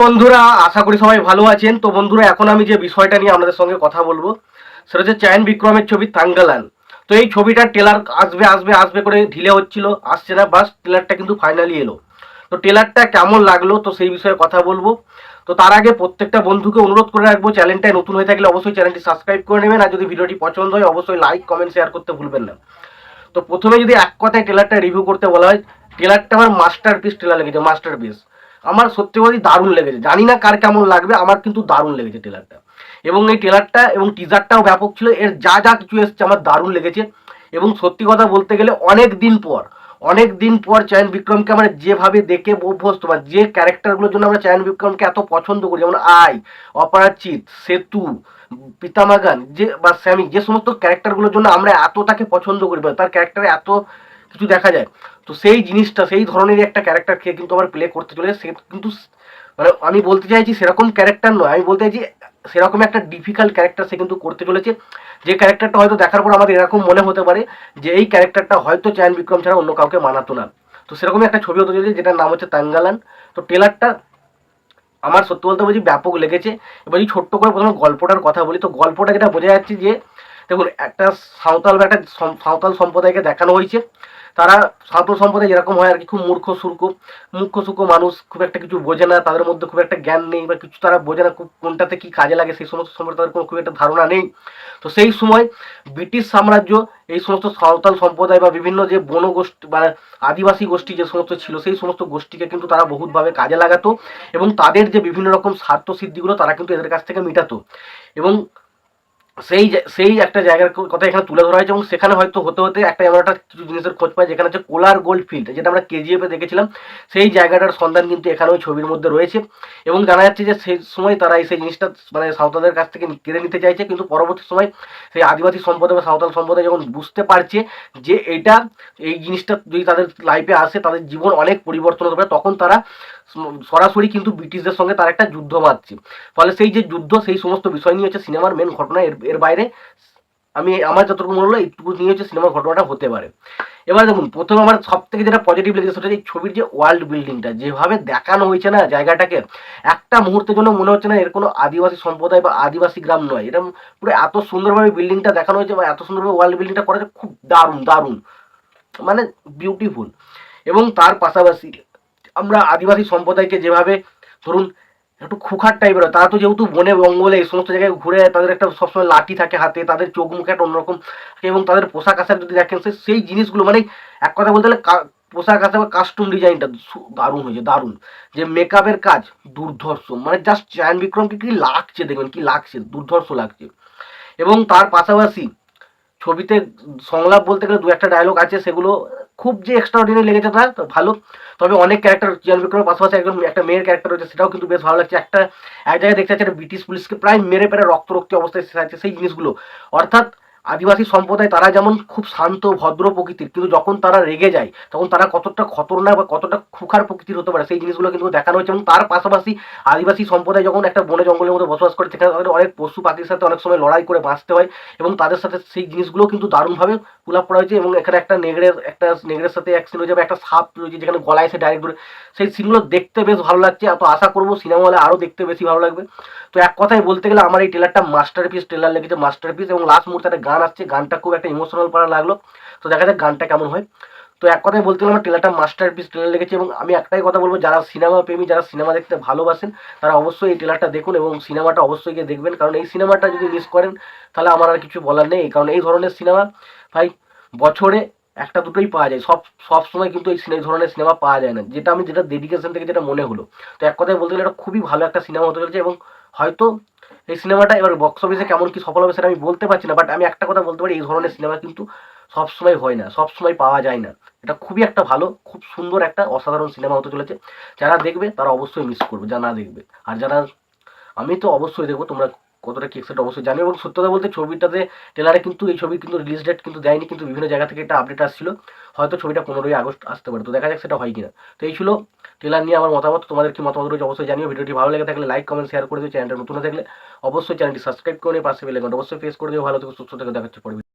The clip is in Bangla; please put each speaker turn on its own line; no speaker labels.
বন্ধুরা, আশা করি সবাই ভালো আছেন। তো বন্ধুরা, এখন আমি যে বিষয়টা নিয়ে আপনাদের সঙ্গে কথা বলবো সেটা হচ্ছে চায়ন বিক্রমের ছবি তাঙ্গালান। তো এই ছবিটার ট্রেলার আসবে আসবে আসবে করে ঢিলে হচ্ছিল, আসছে না। বাস ট্রেলারটা কিন্তু ফাইনালি এলো। তো ট্রেলারটা কেমন লাগলো তো সেই বিষয়ে কথা বলবো। তো তার আগে প্রত্যেকটা বন্ধুকে অনুরোধ করে রাখবো, চ্যানেলটায় নতুন হয়ে থাকলে অবশ্যই চ্যানেলটি সাবস্ক্রাইব করে নেবেন, আর যদি ভিডিওটি পছন্দ হয় অবশ্যই লাইক কমেন্ট শেয়ার করতে ভুলবেন না। তো প্রথমে যদি এক কথায় ট্রেলারটা রিভিউ করতে বলা হয়, ট্রেলারটা আমার মাস্টারপিস ট্রেলার লেগেছে, মাস্টারপিস। আমার সত্যি বলি দারুণ লেগেছে, জানি না কার কেমন লাগবে, আমার কিন্তু দারুণ লেগেছে ট্রেলারটা। এবং এই ট্রেলারটা এবং টিজারটাও ব্যাপক ছিল, এর যা যা কিছু এসছে আমার দারুণ লেগেছে। এবং সত্যি কথা বলতে গেলে অনেক দিন পর চায়ন বিক্রমকে আমরা যেভাবে দেখে অভ্যস্ত, বা যে ক্যারেক্টারগুলোর জন্য আমরা চায়ন বিক্রমকে এত পছন্দ করি, যেমন আই, অপরাজিত, সেতু, পিতামাগান, যে বা স্যামি, যে সমস্ত ক্যারেক্টারগুলোর জন্য আমরা এত তাকে পছন্দ করি, বা তার ক্যারেক্টারে এত কিছু দেখা যায়, তো সেই জিনিসটা, সেই ধরনেরই একটা ক্যারেক্টার খেয়ে কিন্তু আবার প্লে করতে চলে। সে কিন্তু মানে আমি বলতে চাইছি সেরকম ক্যারেক্টার নয়, আমি বলতে চাইছি সেরকম একটা ডিফিকাল্ট ক্যারেক্টার সে কিন্তু করতে চলেছে, যে ক্যারেক্টারটা হয়তো দেখার পর আমাদের এরকম মনে হতে পারে যে এই ক্যারেক্টারটা হয়তো চায়ন বিক্রম ছাড়া অন্য কাউকে মানাতো না। তো সেরকমই একটা ছবি হতে চলেছে, যেটার নাম হচ্ছে তাঙ্গালান। তো ট্রেলারটা আমার সত্যি বলতে বলছি ব্যাপক লেগেছে। এবার যদি ছোট্ট করে প্রথমে গল্পটার কথা বলি, তো গল্পটা যেটা বোঝা যাচ্ছে যে, দেখুন, একটা সাঁওতাল বা একটা সাঁওতাল সম্প্রদায়কে দেখানো হয়েছে। তারা সাঁওতাল সম্প্রদায় যেরকম হয় আর কি, খুব মূর্খ সুর্খ মানুষ, খুব একটা কিছু বোঝে না, তাদের মধ্যে খুব একটা জ্ঞান নেই, বা কিছু তারা বোঝে না খুব কোনটাতে কি কাজে লাগে সেই সমস্ত সম্পর্কে তাদের কোনো খুব একটা ধারণা নেই। তো সেই সময় ব্রিটিশ সাম্রাজ্য এই সমস্ত সাঁওতাল সম্প্রদায় বা বিভিন্ন যে বনগোষ্ঠী বা আদিবাসী গোষ্ঠী যে সমস্ত ছিল, সেই সমস্ত গোষ্ঠীকে কিন্তু তারা বহুতভাবে কাজে লাগাতো, এবং তাদের যে বিভিন্ন রকম স্বার্থ সিদ্ধিগুলো তারা কিন্তু এদের কাছ থেকে মেটাতো। এবং সেই একটা জায়গার কথা এখানে তুলে ধরা হয়েছে, এবং সেখানে হয়তো হতে হতে একটা এমন একটা কিছু জিনিসের খোঁজ পায় যেখানে হচ্ছে কোলার গোল্ড ফিল্ড, যেটা আমরা কেজিএফে দেখেছিলাম, সেই জায়গাটার সন্ধান কিন্তু এখানে ওই ছবির মধ্যে রয়েছে। এবং জানা যাচ্ছে যে সেই সময় তারা সেই জিনিসটা মানে সাঁওতালদের কাছ থেকে কেড়ে নিতে চাইছে, কিন্তু পরবর্তী সময় সেই আদিবাসী সম্প্রদায় বা সাঁওতাল সম্প্রদায় যখন বুঝতে পারছে যে এই জিনিসটা যদি তাদের লাইফে আসে তাদের জীবন অনেক পরিবর্তন হতে পারে, তখন তারা সরাসরি কিন্তু ব্রিটিশদের সঙ্গে তার একটা যুদ্ধ বাঁধছে। ফলে সেই যে যুদ্ধ, সেই সমস্ত বিষয় নিয়ে হচ্ছে সিনেমার মেন ঘটনা। এর বাইরে আমার যতটুকু মনে হলো এইটুকু নিয়ে হচ্ছে সিনেমার ঘটনাটা হতে পারে। এবার দেখুন, প্রথমে আমার সব থেকে যেটা পজিটিভ লেগেছে সেটা এই ছবির যে ওয়ার্ল্ড বিল্ডিংটা যেভাবে দেখানো হয়েছে না জায়গাটাকে, একটা মুহূর্তের জন্য মনে হচ্ছে না এর কোনো আদিবাসী সম্প্রদায় বা আদিবাসী গ্রাম নয়। এটা পুরো এত সুন্দরভাবে বিল্ডিংটা দেখানো হয়েছে, বা এত সুন্দরভাবে ওয়ার্ল্ড বিল্ডিংটা করা হয়েছে, খুব দারুণ দারুণ, মানে বিউটিফুল। এবং তার পাশাপাশি আমরা আদিবাসী সম্প্রদায়কে যেভাবে, ধরুন, একটু খুখার টাইপের হয়, তারা তো যেহেতু বনে জঙ্গলে এই সমস্ত জায়গায় ঘুরে, তাদের একটা সবসময় লাঠি থাকে হাতে, তাদের চোখ মুখে একটা অন্যরকম থাকে, এবং তাদের পোশাক আশাক যদি দেখেন সেই জিনিসগুলো, মানে এক কথা বলতে গেলে পোশাক আশাক বা কাস্টম ডিজাইনটা দারুণ হয়েছে, দারুণ। যে মেকআপের কাজ দুর্ধর্ষ, মানে জাস্ট চায়ন বিক্রমকে কি লাগছে, দেখবেন কি লাগছে, দুর্ধর্ষ লাগছে। এবং তার পাশাপাশি ছবিতে সংলাপ বলতে গেলে দু একটা ডায়লগ আছে, সেগুলো খুব যে এক্সট্রাঅর্ডিনারি লেগেছে তা তো ভালো। তবে অনেক ক্যারেক্টার, জিয়ান বিক্রমের পাশাপাশি একজন একটা মেয়ের ক্যারেক্টার রয়েছে, সেটাও কিন্তু বেশ ভালো লাগছে। এক জায়গায় দেখতে পাচ্ছি একটা ব্রিটিশ পুলিশকে প্রায় মেরে পেরে রক্তাক্ত অবস্থায় আছে, সেই জিনিসগুলো। অর্থাৎ আদিবাসী সম্প্রদায় তারা যেমন খুব শান্ত ভদ্র প্রকৃতির, কিন্তু যখন তারা রেগে যায় তখন তারা কতটা খতরনাক বা কতটা খুখার প্রকৃতির হতে পারে, সেই জিনিসগুলো কিন্তু দেখানো হয়েছে। এবং তার পাশাপাশি আদিবাসী সম্প্রদায় যখন একটা বনে জঙ্গলের মধ্যে বসবাস করে, সেখানে তাদের অনেক পশু পাখির সাথে অনেক সময় লড়াই করে বাঁচতে হয়, এবং তাদের সাথে সেই জিনিসগুলো কিন্তু দারুণভাবে পুল আপ করা হয়েছে। এবং এখানে একটা নেগড়ের সাথে এক সিন হয়ে যাবে, একটা সাপ রয়েছে যেখানে গলায় এসে ডাইরেক্ট ধরে, সেই সিনগুলো দেখতে বেশ ভালো লাগছে। তো আশা করবো সিনেমা হলে আরও দেখতে বেশি ভালো লাগবে। তো এক কথায় বলতে গেলে আমার এই ট্রেলারটা মাস্টারপিস ট্রেলার লেগেছে, মাস্টারপিস। এবং লাস্ট মুহূর্তে একটা গান আসছে, গানটা খুব একটা ইমোশনাল পারা লাগলো। তো দেখা যাক গানটা কেমন হয়। তো এক কথায় বলতে গেলে আমার ট্রেলারটা মাস্টারপিস ট্রেলার লেগেছে। এবং আমি একটাই কথা বলবো, যারা সিনেমা প্রেমী, যারা সিনেমা দেখতে ভালোবাসেন, তারা অবশ্যই এই ট্রেলারটা দেখুন এবং সিনেমাটা অবশ্যই গিয়ে দেখবেন, কারণ এই সিনেমাটা যদি মিস করেন তাহলে আমার আর কিছু বলার নেই। কারণ এই ধরনের সিনেমা ভাই বছরে একটা দুটোই পাওয়া যায়, সব সব সময় কিন্তু এই ধরনের সিনেমা পাওয়া যায় না, যেটা ডেডিকেশন থেকে যেটা মনে হলো। তো এক কথায় বলতে গেলে এটা খুবই ভালো একটা সিনেমা হতে চলেছে। এবং হয়তো এই সিনেমাটা এবার বক্স অফিসে কেমন কি সফল হবে সেটা আমি বলতে পারছি না, বাট আমি একটা কথা বলতে পারি, এই ধরনের সিনেমা কিন্তু সব সময় হয় না, সব সময় পাওয়া যায় না। এটা খুবই একটা ভালো, খুব সুন্দর একটা অসাধারণ সিনেমা হতে চলেছে। যারা দেখবে তারা অবশ্যই মিস করবে, যা না দেখবে। আর যারা, আমি তো অবশ্যই দেখবো, তোমরা কতটা কি এক্সাইটেড অবশ্যই জানি। এবং সত্যি কথা বলতে ছবিটাতে ট্রেলারে কিন্তু এই ছবির কিন্তু রিলিজ ডেট কিন্তু দেয়নি, কিন্তু বিভিন্ন জায়গা থেকে একটা আপডেট আসছিল, হয়তো ছবিটা 15ই আগস্ট আসতে পারে। তো দেখা যাক সেটা হয় কিনা। তো এই ছিল ট্রেলার নিয়ে আমার মতামত। তোমাদের কি মতামত রয়েছে অবশ্যই জানিও। ভিডিওটি ভালো লেগে থাকলে লাইক কমেন্ট শেয়ার করে দিও। চ্যানেলটা নতুন থাকলে অবশ্যই চ্যানেলটি সাবস্ক্রাইব করে পাশে বেল আইকনটা অবশ্যই প্রেস করে দিও। ভালো থেকে সুস্থ থেকে দেখাচ্ছে পরে।